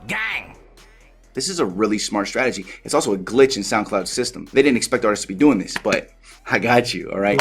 Gang! This is a really smart strategy. It's also a glitch in SoundCloud's system. They didn't expect artists to be doing this, but I got you, all right?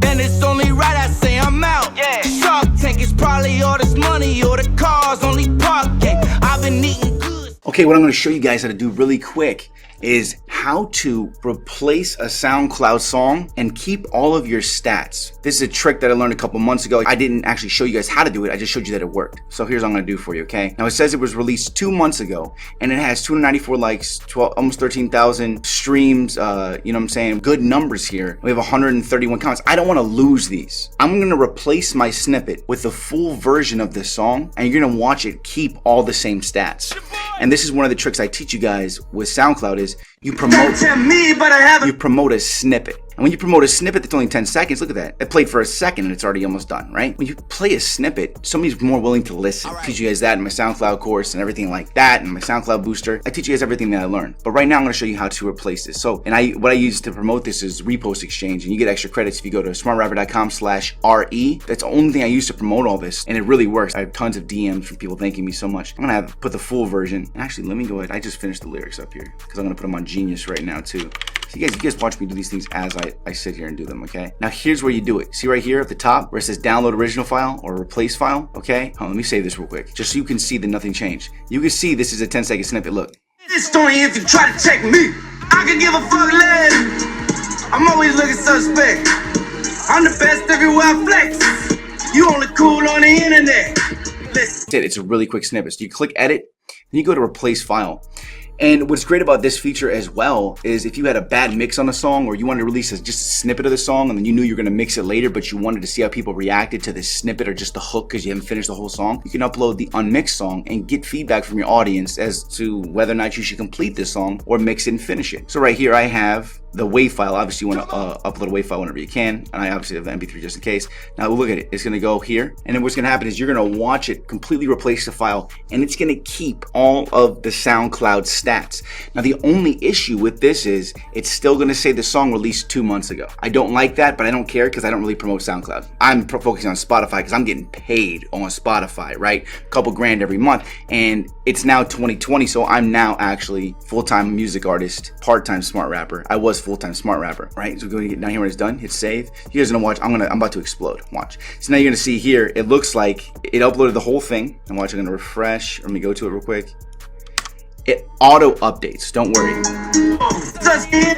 And it's only right I say I'm out. Yeah. Shark Tank is probably all this money or the cars only parking. I've been eating good. Okay, what I'm going to show you guys how to do really quick is how to replace a SoundCloud song and keep all of your stats. This is a trick that I learned a couple months ago. I didn't actually show you guys how to do it. I just showed you that it worked. So here's what I'm going to do for you, okay? Now it says it was released 2 months ago and it has 294 likes, almost 13,000 streams, you know what I'm saying? Good numbers here. We have 131 comments. I don't want to lose these. I'm going to replace my snippet with the full version of this song and you're going to watch it keep all the same stats. And this is one of the tricks I teach you guys with SoundCloud is you promote a snippet. And when you promote a snippet that's only 10 seconds, look at that. It played for a second and it's already almost done, right? When you play a snippet, somebody's more willing to listen. I teach you guys that in my SoundCloud course and everything like that, and my SoundCloud booster. I teach you guys everything that I learned. But right now I'm gonna show you how to replace this. So, what I use to promote this is Repost Exchange, and you get extra credits if you go to smartrapper.com/RE. That's the only thing I use to promote all this, and it really works. I have tons of DMs from people thanking me so much. I'm gonna put the full version. And actually, let me go ahead. I just finished the lyrics up here because I'm gonna put them on Genius right now too. So you guys watch me do these things as I sit here and do them, okay? Now here's where you do it. See right here at the top where it says download original file or replace file, okay? Let me save this real quick, just so you can see that nothing changed. You can see this is a 10-second snippet, look. This story if you try to check me. I can give a fuck less. I'm always looking suspect. I'm the best everywhere I flex. You only cool on the internet. Listen. It's a really quick snippet. So you click edit, then you go to replace file. And what's great about this feature as well is if you had a bad mix on a song or you wanted to release just a snippet of the song and then you knew you were going to mix it later but you wanted to see how people reacted to this snippet or just the hook because you haven't finished the whole song, you can upload the unmixed song and get feedback from your audience as to whether or not you should complete this song or mix it and finish it. So right here I have the WAV file. Obviously you want to upload a WAV file whenever you can, and I obviously have the MP3 just in case. Now look at it. It's going to go here, and then what's going to happen is you're going to watch it completely replace the file, and it's going to keep all of the SoundCloud stats. Now the only issue with this is it's still going to say the song released 2 months ago. I don't like that, but I don't care because I don't really promote SoundCloud. I'm focusing on Spotify because I'm getting paid on Spotify, right? A couple grand every month, and it's now 2020, so I'm now actually full-time music artist, part-time smart rapper. I was full-time smart rapper, right? So go down here when it's done, hit save. You guys are gonna watch. I'm about to explode. Watch. So now you're gonna see here. It looks like it uploaded the whole thing. And watch. I'm gonna refresh. Let me go to it real quick. It auto updates. Don't worry.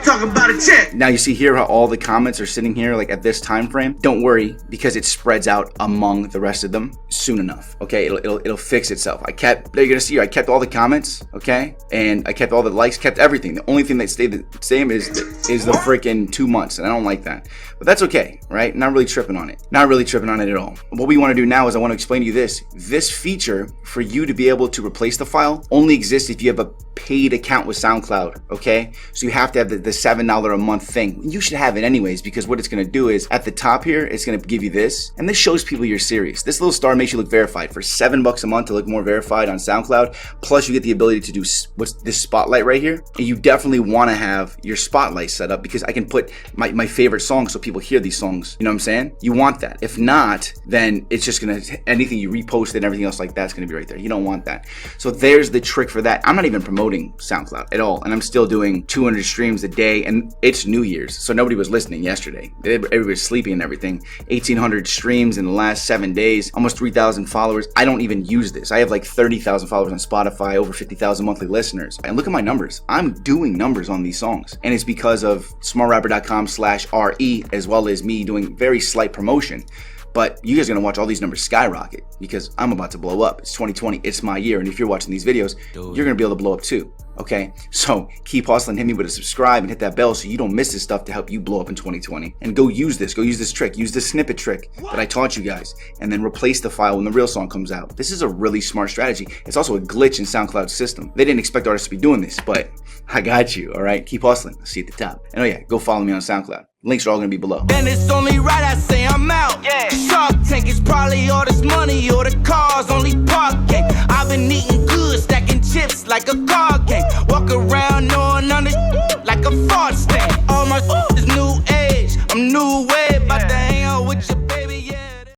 Talk about a check. Now you see here how all the comments are sitting here like at this time frame. Don't worry because it spreads out among the rest of them soon enough. Okay, it'll fix itself. You're gonna see here. I kept all the comments. Okay, and I kept all the likes. Kept everything. The only thing that stayed the same is the freaking 2 months, and I don't like that. But that's okay, right? Not really tripping on it. Not really tripping on it at all. What we want to do now is I want to explain to you this. This feature for you to be able to replace the file only exists if you have a paid account with SoundCloud, okay? So you have to have the $7 a month thing. You should have it anyways because what it's going to do is at the top here, it's going to give you this, and this shows people you're serious. This little star makes you look verified. For $7 a month to look more verified on SoundCloud, plus you get the ability to do what's this spotlight right here, and you definitely want to have your spotlight set up because I can put my favorite songs so people hear these songs. You know what I'm saying? You want that. If not, then it's just going to, anything you repost and everything else like that's going to be right there. You don't want that. So there's the trick for that. I'm not even promoting SoundCloud at all, and I'm still doing 200 streams a day, and it's New Year's, so nobody was listening yesterday. Everybody was sleeping and everything. 1,800 streams in the last 7 days, almost 3,000 followers. I don't even use this. I have like 30,000 followers on Spotify, over 50,000 monthly listeners, and look at my numbers. I'm doing numbers on these songs, and it's because of smartrapper.com/RE as well as me doing very slight promotion. But you guys are gonna watch all these numbers skyrocket because I'm about to blow up. It's 2020, it's my year, and if you're watching these videos, you're gonna be able to blow up too, okay? So keep hustling, hit me with a subscribe and hit that bell so you don't miss this stuff to help you blow up in 2020. And go use this trick, use the snippet trick that I taught you guys, and then replace the file when the real song comes out. This is a really smart strategy. It's also a glitch in SoundCloud's system. They didn't expect artists to be doing this, but I got you, all right? Keep hustling, I'll see you at the top. And oh yeah, go follow me on SoundCloud. Links are all gonna be below. And it's only right I say I'm out. Yeah. Shark Tank is probably all this money or the cars only parking. I've been eating good, stacking chips like a card game. Walk around knowing under like a fart stand. All my is new age, I'm new wave.